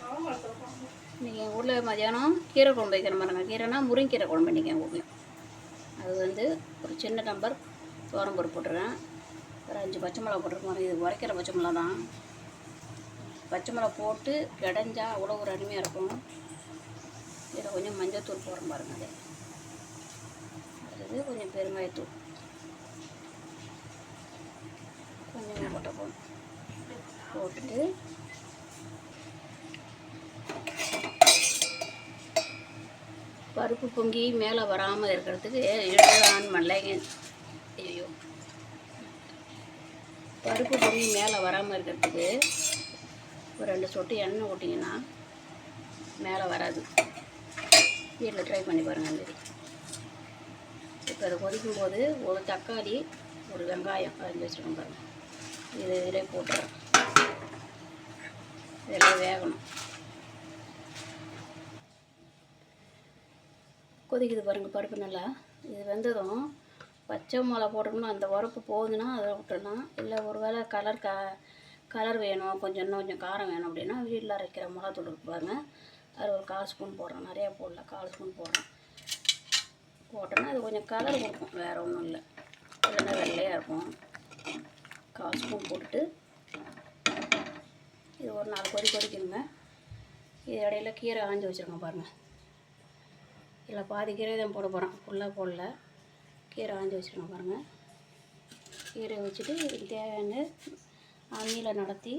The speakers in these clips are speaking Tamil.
இன்றைக்கி எங்கள் ஊரில் மதியானம் கீரை குழம்பு வைக்கிற மாதிரிங்க. கீரைனா முருங்கீரை குழம்பு இன்றைக்கி எங்கள் ஊரில். அது வந்து ஒரு சின்ன டம்பர் துவரம்பருப்பு போட்டுறேன். ஒரு 5 பச்சை மிளகா போட்டிருக்கோம். இது உரைக்கிற பச்சை மிளகா தான். பச்சை மிளகா போட்டு கிடஞ்சா அவ்வளோ ஒரு அருமையாக இருக்கும். இதில் கொஞ்சம் மஞ்சள் தூள் போடுறோம் பாருங்கள். அது கொஞ்சம் பெருங்காயத்தூள் கொஞ்சமாக போட்டோம். போட்டுட்டு பருப்பு பொங்கி மேலே வராமல் இருக்கிறதுக்கு ஆன் பண்ணலைங்க. ஐயோ, பருப்பு பொங்கி மேலே வராமல் இருக்கிறதுக்கு ஒரு 2 சொட்டு எண்ணெய் ஊட்டிங்கன்னா மேலே வராது. வீட்டில் ட்ரை பண்ணி பாருங்கள். அந்த இப்போ அதை கொதிக்கும் போது ஒரு தக்காளி ஒரு வெங்காயம் அரிஞ்சு வச்சுருக்கோம் பாருங்கள். இதிலே போட்டுறேன். இதெல்லாம் வேகணும். கொதிக்குது பாருங்கள் பருப்பு நல்லா. இது வெந்ததும் பச்சை மிளகா போட்டோம்னா அந்த உரப்பு போகுதுன்னா அதை விட்டுடலாம். இல்லை ஒரு வேளை கலர் வேணும், இன்னும் கொஞ்சம் காரம் வேணும் அப்படின்னா வீட்டில் அரைக்கிற மிளகாத்தூள் இருக்கு பாருங்கள். அது ஒரு 1/4 ஸ்பூன் போடுறேன். நிறையா போடல, 1/4 ஸ்பூன் போடுறேன். போட்டோன்னா அது கொஞ்சம் கலர் கொடுக்கும், வேறு ஒன்றும் இல்லை. இல்லைன்னா வெள்ளையாக இருக்கும். 1/4 ஸ்பூன் போட்டுட்டு இது ஒரு 4 கொதிக்கணுங்க. இது இடையில கீரை ஆஞ்சி வச்சுருக்கோம் பாருங்கள். இதில் பாதி கீரை தான் போட போகிறேன், ஃபுல்லாக போடல. கீரை ஆஞ்சி வச்சுருக்கோம் பாருங்கள். கீரை வச்சுட்டு இதுக்கு தேவையான அம்மியில் நடத்தி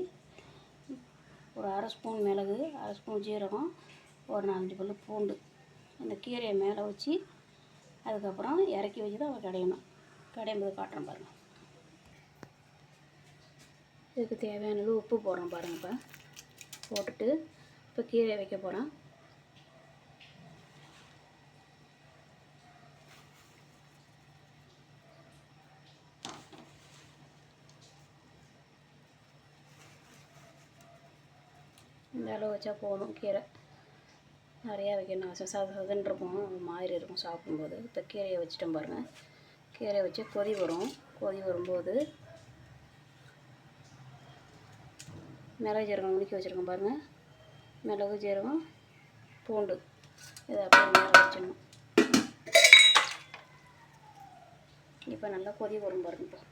ஒரு 1/2 ஸ்பூன் மிளகு, 1/2 ஸ்பூன் ஜீரகம், ஒரு 4-5 பல்லு பூண்டு அந்த கீரையை மேலே வச்சு அதுக்கப்புறம் இறக்கி வச்சு தான் கடையணும். கடையும் போது காட்டுறேன் பாருங்கள். இதுக்கு தேவையானது உப்பு போடுறோம் பாருங்கள். இப்போ போட்டுட்டு இப்போ கீரையை வைக்க போகிறேன். இந்த அளவு வச்சா போதும். கீரை நிறையா வைக்கணும், சதுன்னு இருக்கும், ஒரு மாதிரி இருக்கும் சாப்பிடும்போது. இப்போ கீரையை வச்சுட்டோம் பாருங்கள். கீரையை வச்சு கொதி வரும். கொதி வரும்போது மிளகு ஜீரகம் நுணுக்கி வச்சுருக்கோம் பாருங்கள். மிளகு ஜீரகம் பூண்டு இதை அப்படியே மேலே வச்சிடணும். இப்போ நல்லா கொதி வரும் பாருங்க. இப்போ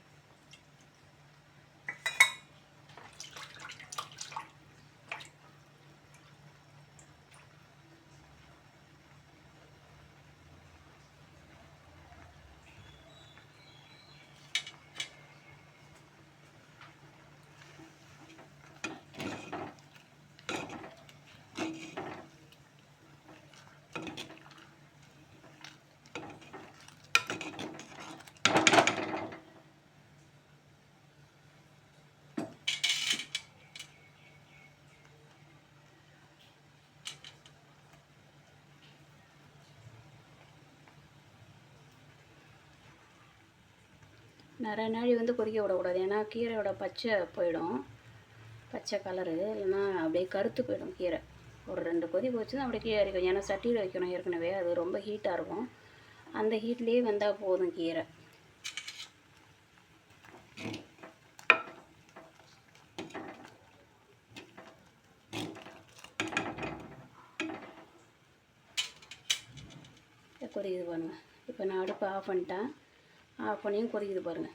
நிறைய நாள் வந்து கொதிக்க விடக்கூடாது. ஏன்னா கீரையோட பச்சை போயிடும், பச்சை கலரு. இல்லைன்னா அப்படியே கருத்து போயிடும் கீரை. ஒரு 2 கொதி வச்சு தான் அப்படியே கீரை இறக்கும். ஏன்னா சட்டியில் வைக்கணும் ஏற்கனவே, அது ரொம்ப ஹீட்டாக இருக்கும். அந்த ஹீட்லேயே வெந்தால் போதும் கீரை. கொதிக்குது பாருங்கள். இப்போ நான் அடுப்பை ஆஃப் பண்ணிட்டேன். ஆஃப் பண்ணியும் கொதிக்குது பாருங்கள்.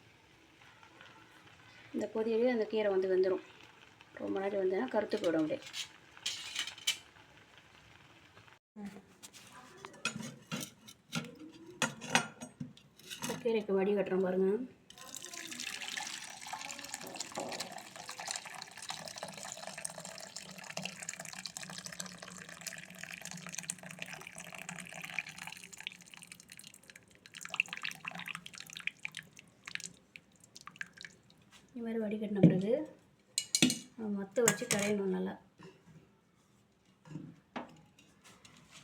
இந்த கொதியிலேயே அந்த கீரை வந்து வெந்துடும். ரொம்ப நேரம் வந்ததுன்னா கருத்து போயிடும் அப்படியே. கீரைக்கு வடி கட்டுறோம் பாருங்கள். இந்த மாதிரி வடிகட்டின பிறகு மொத்த வச்சு கரையணும் நல்லா.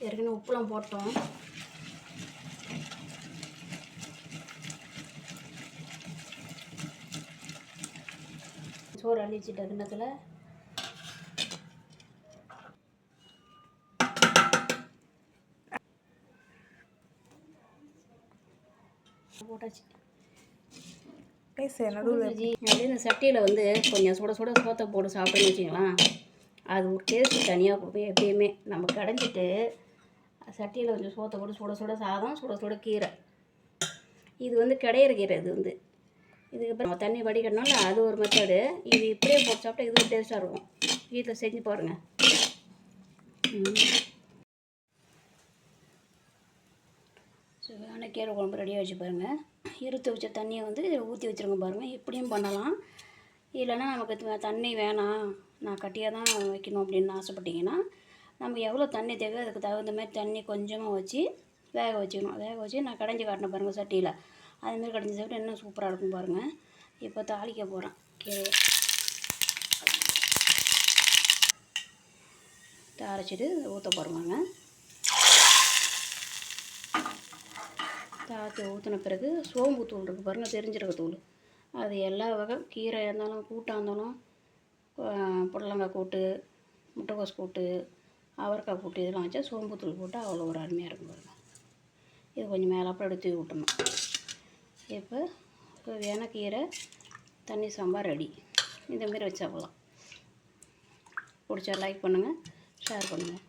ஏற்கனவே உப்புலாம் போட்டோம். சோறு அள்ளிச்சிட்ட கிண்ணத்தில் போட்டாச்சு. அப்படியே இந்த சட்டியில் வந்து கொஞ்சம் சுட சுட சோத்தை போட்டு சாப்பிட்டோன்னு வச்சுக்கலாம், அது ஒரு டேஸ்ட்டு தனியாக கொடுக்கும். எப்பயுமே நம்ம கடைஞ்சிட்டு சட்டியில் கொஞ்சம் சோத்தை போட்டு சுட சுட சாதம், சுட சுட கீரை. இது வந்து கிடையிற கீரை. இதுக்கப்புறம் நம்ம தண்ணி வடிக்கணும்ல, அது ஒரு மெத்தடு. இது இப்படியே போட்டு சாப்பிட்டா இது ஒரு டேஸ்ட்டாக இருக்கும். வீட்டில் செஞ்சு பாருங்கள். சுவையான கீரை குழம்பு ரெடியாக வச்சு பாருங்கள். இருத்து வச்ச தண்ணியை வந்து இதில் ஊற்றி வச்சுருங்க பாருங்கள். இப்படியும் பண்ணலாம். இல்லைன்னா நமக்கு தண்ணி வேணாம், நான் கட்டியாக தான் வைக்கணும் அப்படின்னு ஆசைப்பட்டிங்கன்னா, நம்ம எவ்வளோ தண்ணி தேவையோ அதுக்கு தகுந்த மாதிரி தண்ணி கொஞ்சமாக வச்சு வேக வச்சுக்கணும். வேக வச்சு நான் கடைஞ்சி காட்டினேன் பாருங்கள் சட்டியில். அதுமாதிரி கடைஞ்சி சாப்பிட்டு இன்னும் சூப்பராக இருக்கும் பாருங்கள். இப்போ தாளிக்க போகிறேன் கீரையை. தாளிச்சிட்டு ஊற்ற போகிறோமாங்க. தாளித்து ஊற்றின பிறகு சோம்பு தூள் இருக்குது பாருங்கள், தெரிஞ்சிருக்க தூள். அது எல்லா வகை கீரையாக இருந்தாலும் கூட்டாக இருந்தாலும், புடலங்காய் கூட்டு, முட்டைக்கோஸ் கூட்டு, அவரைக்காய் கூட்டு இதெல்லாம் வச்சா சோம்பு தூள் போட்டு அவ்வளோ ஒரு அருமையாக இருக்கும் பாருங்கள். இது கொஞ்சம் மேலாப்பில் எடுத்து விட்டணும். இப்போ சுவையான கீரை தண்ணி சாம்பார் ரெடி. இந்தமாரி வச்சு சாப்பிட்லாம். பிடிச்சா லைக் பண்ணுங்கள், ஷேர் பண்ணுங்கள்.